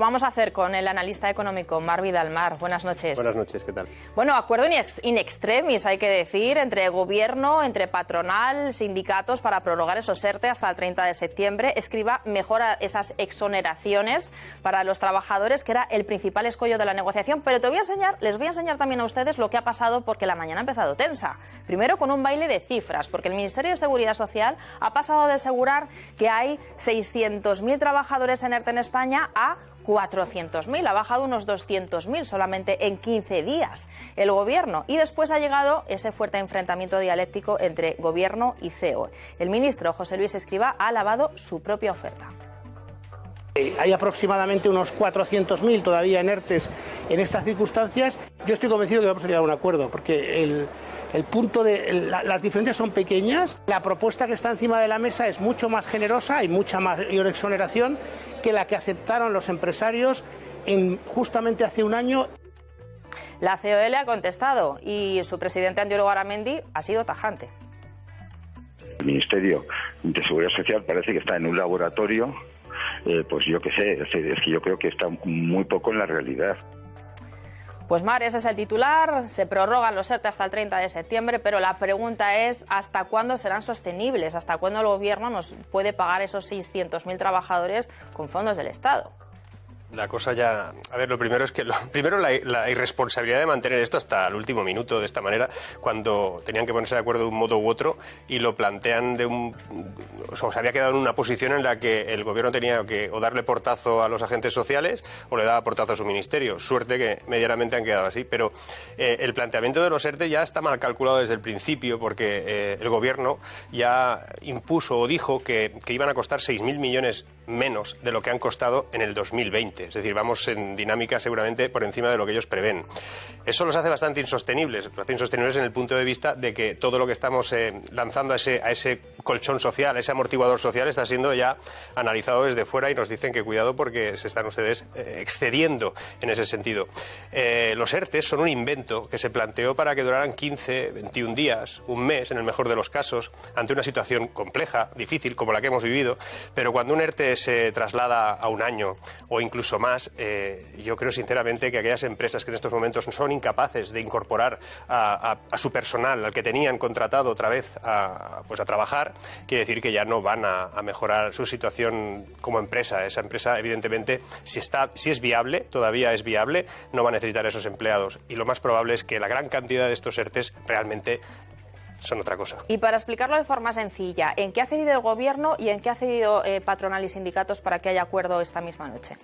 Lo vamos a hacer con el analista económico Marc Vidal. Buenas noches. Buenas noches, ¿qué tal? Bueno, acuerdo in extremis, hay que decir, entre gobierno, entre patronal, sindicatos para prorrogar esos ERTE hasta el 30 de septiembre. Escriba mejora esas exoneraciones para los trabajadores, que era el principal escollo de la negociación. Pero les voy a enseñar también a ustedes lo que ha pasado, porque la mañana ha empezado tensa. Primero con un baile de cifras, porque el Ministerio de Seguridad Social ha pasado de asegurar que hay 600.000 trabajadores en ERTE en España a 400.000, ha bajado unos 200.000 solamente en 15 días el gobierno, y después ha llegado ese fuerte enfrentamiento dialéctico entre gobierno y CEO. El ministro José Luis Escrivá ha alabado su propia oferta. Hay aproximadamente unos 400.000 todavía en ERTES en estas circunstancias. Yo estoy convencido que vamos a llegar a un acuerdo, porque las diferencias son pequeñas. La propuesta que está encima de la mesa es mucho más generosa, hay mucha mayor exoneración que la que aceptaron los empresarios justamente hace un año. La COE le ha contestado y su presidente Andioro Garamendi ha sido tajante. El Ministerio de Seguridad Social parece que está en un laboratorio, pues yo qué sé, es que yo creo que está muy poco en la realidad. Pues Mar, ese es el titular, se prorrogan los ERTE hasta el 30 de septiembre, pero la pregunta es ¿hasta cuándo serán sostenibles? ¿Hasta cuándo el gobierno nos puede pagar esos 600.000 trabajadores con fondos del Estado? La cosa ya... A ver, lo primero es que... la irresponsabilidad de mantener esto hasta el último minuto de esta manera, cuando tenían que ponerse de acuerdo de un modo u otro, y lo plantean de un... O sea, se había quedado en una posición en la que el gobierno tenía que o darle portazo a los agentes sociales o le daba portazo a su ministerio. Suerte que medianamente han quedado así, pero el planteamiento de los ERTE ya está mal calculado desde el principio, porque el gobierno ya impuso o dijo que iban a costar 6.000 millones menos de lo que han costado en el 2020. Es decir, vamos en dinámica seguramente por encima de lo que ellos prevén. Eso los hace bastante insostenibles. Los hace insostenibles en el punto de vista de que todo lo que estamos lanzando a ese colchón social, a ese amortiguador social, está siendo ya analizado desde fuera, y nos dicen que cuidado porque se están ustedes excediendo en ese sentido. Los ERTE son un invento que se planteó para que duraran 15, 21 días, un mes en el mejor de los casos, ante una situación compleja, difícil, como la que hemos vivido, pero cuando un ERTE se traslada a un año o incluso más, yo creo sinceramente que aquellas empresas que en estos momentos son incapaces de incorporar a su personal, al que tenían contratado otra vez a trabajar, quiere decir que ya no van a mejorar su situación como empresa. Esa empresa, evidentemente, si es viable, todavía es viable, no va a necesitar esos empleados, y lo más probable es que la gran cantidad de estos ERTEs realmente son otra cosa. Y para explicarlo de forma sencilla, ¿en qué ha cedido el gobierno y en qué ha cedido patronal y sindicatos para que haya acuerdo esta misma noche?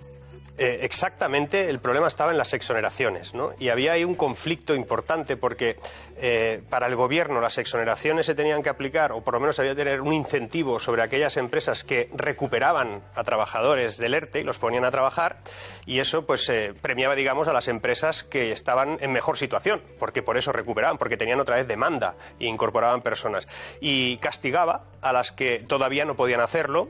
Exactamente, el problema estaba en las exoneraciones, ¿no? Y había ahí un conflicto importante porque para el gobierno las exoneraciones se tenían que aplicar, o por lo menos había que tener un incentivo sobre aquellas empresas que recuperaban a trabajadores del ERTE y los ponían a trabajar, y eso pues premiaba, digamos, a las empresas que estaban en mejor situación, porque por eso recuperaban, porque tenían otra vez demanda e incorporaban personas, y castigaba a las que todavía no podían hacerlo,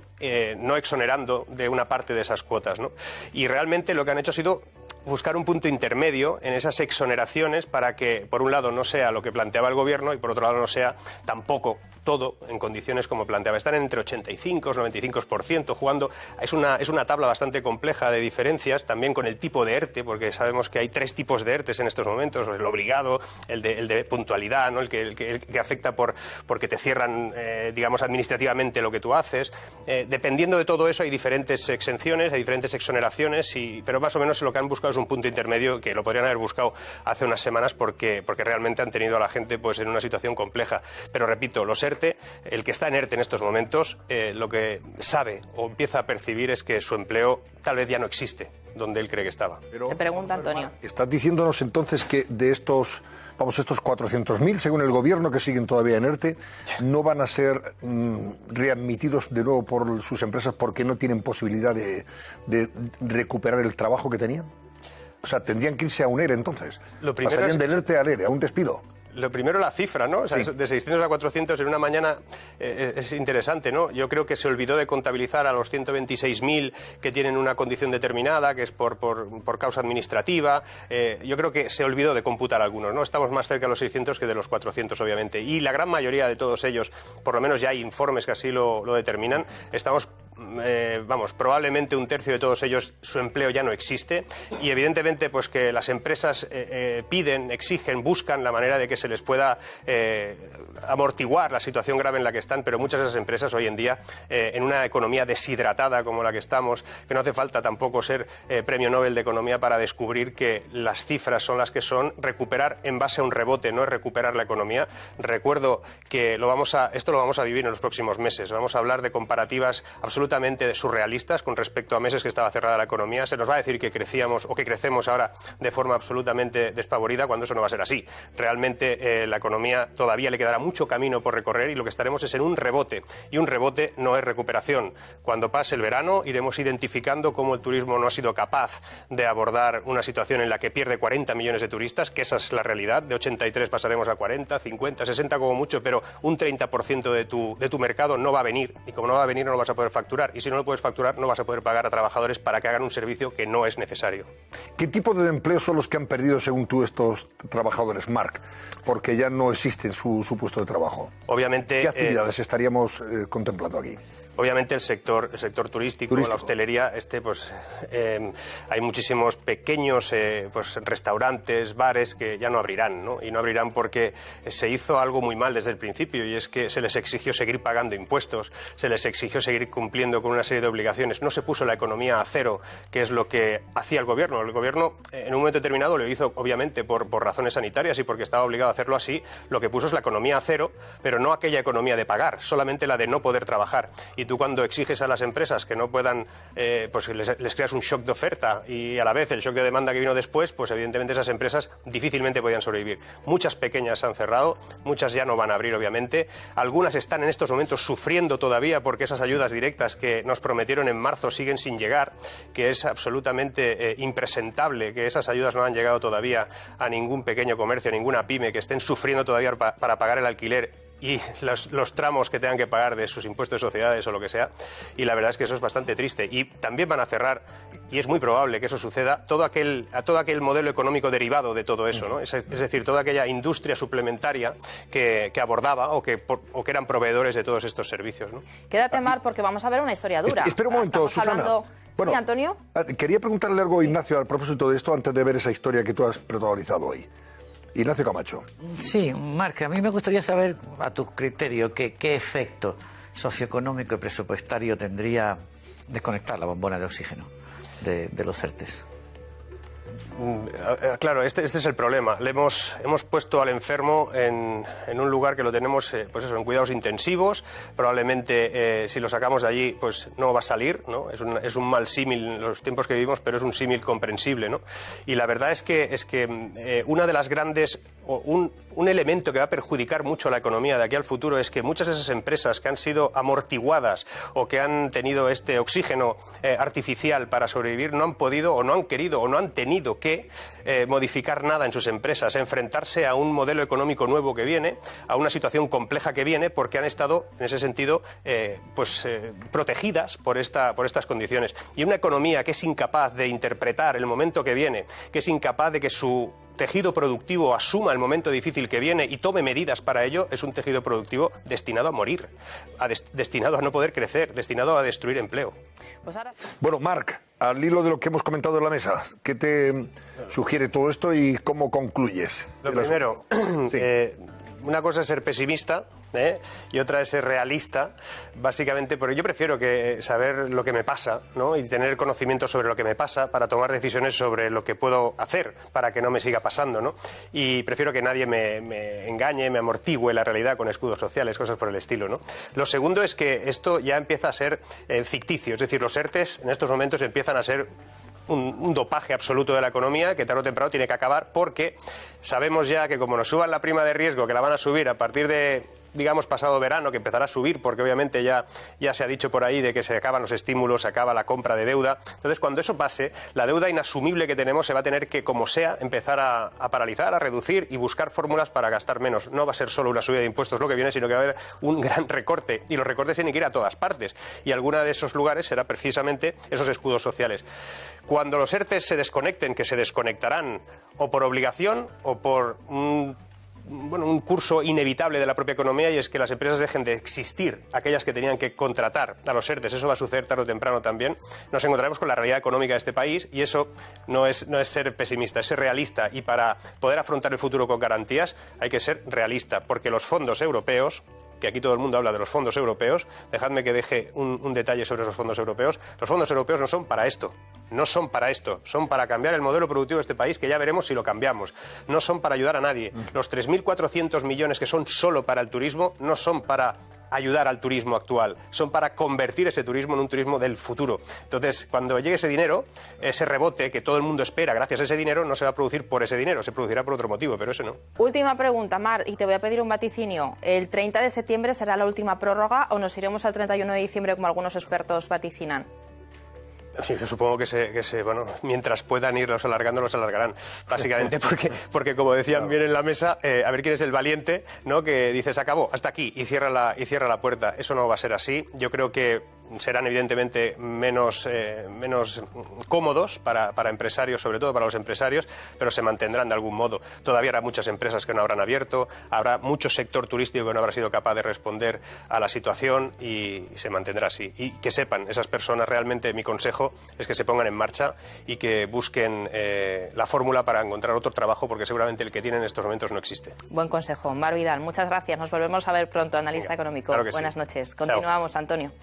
no exonerando de una parte de esas cuotas, ¿no? Y realmente lo que han hecho ha sido buscar un punto intermedio en esas exoneraciones para que, por un lado, no sea lo que planteaba el gobierno y, por otro lado, no sea tampoco todo en condiciones como planteaba. Están entre 85 y 95%, jugando. Es una tabla bastante compleja de diferencias, también con el tipo de ERTE, porque sabemos que hay 3 tipos de ERTEs en estos momentos: el obligado, el de puntualidad, ¿no? el que afecta porque te cierran, digamos, administrativamente lo que tú haces. Dependiendo de todo eso hay diferentes exenciones, hay diferentes exoneraciones, pero más o menos lo que han buscado es un punto intermedio que lo podrían haber buscado hace unas semanas porque realmente han tenido a la gente pues en una situación compleja. Pero repito, los ERTE, el que está en ERTE en estos momentos, lo que sabe o empieza a percibir es que su empleo tal vez ya no existe donde él cree que estaba. Te pregunta Antonio. ¿Estás diciéndonos entonces que de estos 400.000, según el gobierno, que siguen todavía en ERTE, no van a ser readmitidos de nuevo por sus empresas porque no tienen posibilidad de recuperar el trabajo que tenían? O sea, tendrían que irse a un ERE entonces. Pasarían del ERTE al ERE, a un despido. Lo primero, la cifra, ¿no? O sea, sí. De 600 a 400 en una mañana es interesante, ¿no? Yo creo que se olvidó de contabilizar a los 126.000 que tienen una condición determinada, que es por causa administrativa. Yo creo que se olvidó de computar algunos, ¿no? Estamos más cerca de los 600 que de los 400, obviamente. Y la gran mayoría de todos ellos, por lo menos ya hay informes que así lo determinan, estamos vamos, probablemente un tercio de todos ellos, su empleo ya no existe, y evidentemente pues que las empresas piden, exigen, buscan la manera de que se les pueda amortiguar la situación grave en la que están, pero muchas de esas empresas hoy en día, en una economía deshidratada como la que estamos, que no hace falta tampoco ser premio Nobel de Economía para descubrir que las cifras son las que son, recuperar en base a un rebote no es recuperar la economía. Recuerdo que esto lo vamos a vivir en los próximos meses. Vamos a hablar de comparativas absolutamente surrealistas con respecto a meses que estaba cerrada la economía. Se nos va a decir que crecíamos o que crecemos ahora de forma absolutamente despavorida, cuando eso no va a ser así. Realmente la economía todavía le quedará mucho camino por recorrer y lo que estaremos es en un rebote. Y un rebote no es recuperación. Cuando pase el verano iremos identificando cómo el turismo no ha sido capaz de abordar una situación en la que pierde 40 millones de turistas, que esa es la realidad. De 83 pasaremos a 40, 50, 60 como mucho, pero un 30% de tu mercado no va a venir. Y como no va a venir no lo vas a poder facturar. Y si no lo puedes facturar no vas a poder pagar a trabajadores para que hagan un servicio que no es necesario. ¿Qué tipo de empleos son los que han perdido, según tú, estos trabajadores, Marc? Porque ya no existe su puesto de trabajo. Obviamente. ¿Qué actividades estaríamos contemplando aquí? Obviamente el sector turístico, la hostelería, hay muchísimos pequeños restaurantes, bares que ya no abrirán, ¿no? Y no abrirán porque se hizo algo muy mal desde el principio, y es que se les exigió seguir pagando impuestos, se les exigió seguir cumpliendo con una serie de obligaciones. No se puso la economía a cero, que es lo que hacía el gobierno. El gobierno en un momento determinado lo hizo obviamente por razones sanitarias y porque estaba obligado a hacerlo así. Lo que puso es la economía a cero, pero no aquella economía de pagar, solamente la de no poder trabajar. Y tú cuando exiges a las empresas que no puedan, pues les creas un shock de oferta y a la vez el shock de demanda que vino después, pues evidentemente esas empresas difícilmente podían sobrevivir. Muchas pequeñas han cerrado, muchas ya no van a abrir obviamente, algunas están en estos momentos sufriendo todavía porque esas ayudas directas que nos prometieron en marzo siguen sin llegar, que es absolutamente impresentable que esas ayudas no han llegado todavía a ningún pequeño comercio, a ninguna pyme, que estén sufriendo todavía para pagar el alquiler y los tramos que tengan que pagar de sus impuestos de sociedades o lo que sea, y la verdad es que eso es bastante triste. Y también van a cerrar, y es muy probable que eso suceda, todo aquel modelo económico derivado de todo eso, ¿no? Es decir, toda aquella industria suplementaria que abordaba o que eran proveedores de todos estos servicios, ¿no? Quédate, Mar, porque vamos a ver una historia dura. Espera un momento, Susana. Bueno, sí, Antonio. Quería preguntarle algo, Ignacio, al propósito de esto, antes de ver esa historia que tú has protagonizado hoy. Ignacio Camacho. Sí, Marc, a mí me gustaría saber, a tu criterio, qué efecto socioeconómico y presupuestario tendría desconectar la bombona de oxígeno de los ERTEs. Claro, este es el problema. Hemos puesto al enfermo en un lugar que lo tenemos en cuidados intensivos. Probablemente si lo sacamos de allí pues no va a salir, ¿no? Es un mal símil en los tiempos que vivimos, pero es un símil comprensible, ¿no? Y la verdad es que una de las grandes, un elemento que va a perjudicar mucho a la economía de aquí al futuro es que muchas de esas empresas que han sido amortiguadas o que han tenido este oxígeno artificial para sobrevivir no han podido o no han querido o no han tenido que modificar nada en sus empresas, enfrentarse a un modelo económico nuevo que viene, a una situación compleja que viene, porque han estado, en ese sentido, protegidas por estas condiciones. Y una economía que es incapaz de interpretar el momento que viene, que es incapaz de que su tejido productivo asuma el momento difícil que viene y tome medidas para ello, es un tejido productivo destinado a morir, destinado a no poder crecer, destinado a destruir empleo. Pues ahora sí. Bueno, Marc, al hilo de lo que hemos comentado en la mesa, ¿qué te sugiere todo esto y cómo concluyes? Lo primero, sí. Una cosa es ser pesimista y otra es ser realista, básicamente porque yo prefiero que saber lo que me pasa, ¿no? Y tener conocimiento sobre lo que me pasa para tomar decisiones sobre lo que puedo hacer para que no me siga pasando, ¿no? Y prefiero que nadie me engañe, me amortigüe la realidad con escudos sociales, cosas por el estilo, ¿no? Lo segundo es que esto ya empieza a ser ficticio, es decir, los ERTEs en estos momentos empiezan a ser un dopaje absoluto de la economía que tarde o temprano tiene que acabar, porque sabemos ya que como nos suban la prima de riesgo, que la van a subir a partir de, digamos, pasado verano, que empezará a subir porque obviamente ya se ha dicho por ahí de que se acaban los estímulos, se acaba la compra de deuda. Entonces, cuando eso pase, la deuda inasumible que tenemos se va a tener que, como sea, empezar a paralizar, a reducir y buscar fórmulas para gastar menos. No va a ser solo una subida de impuestos lo que viene, sino que va a haber un gran recorte, y los recortes tienen que ir a todas partes, y alguna de esos lugares será precisamente esos escudos sociales. Cuando los ERTEs se desconecten, que se desconectarán o por obligación o por un curso inevitable de la propia economía, y es que las empresas dejen de existir, aquellas que tenían que contratar a los ERTES. Eso va a suceder tarde o temprano también. Nos encontraremos con la realidad económica de este país, y eso no es ser pesimista, es ser realista. Y para poder afrontar el futuro con garantías hay que ser realista, porque los fondos europeos, que aquí todo el mundo habla de los fondos europeos, dejadme que deje un detalle sobre esos fondos europeos. Los fondos europeos no son para esto, no son para esto, son para cambiar el modelo productivo de este país, que ya veremos si lo cambiamos. No son para ayudar a nadie. Los 3.400 millones que son solo para el turismo no son para ayudar al turismo actual, son para convertir ese turismo en un turismo del futuro. Entonces, cuando llegue ese dinero, ese rebote que todo el mundo espera gracias a ese dinero, no se va a producir por ese dinero, se producirá por otro motivo, pero ese no. Última pregunta, Mar, y te voy a pedir un vaticinio. ¿El 30 de septiembre será la última prórroga o nos iremos al 31 de diciembre como algunos expertos vaticinan? Sí, yo supongo que bueno, mientras puedan irlos alargando, los alargarán. Básicamente porque como decían bien en la mesa, a ver quién es el valiente, ¿no? Que dice, se acabó, hasta aquí, y cierra la puerta. Eso no va a ser así. Yo creo que serán evidentemente menos cómodos para empresarios, sobre todo para los empresarios, pero se mantendrán de algún modo. Todavía habrá muchas empresas que no habrán abierto, habrá mucho sector turístico que no habrá sido capaz de responder a la situación, y se mantendrá así. Y que sepan esas personas, realmente mi consejo es que se pongan en marcha y que busquen la fórmula para encontrar otro trabajo, porque seguramente el que tienen en estos momentos no existe. Buen consejo. Mar Vidal, muchas gracias. Nos volvemos a ver pronto, analista económico. Claro que Buenas sí. noches. Continuamos, Antonio.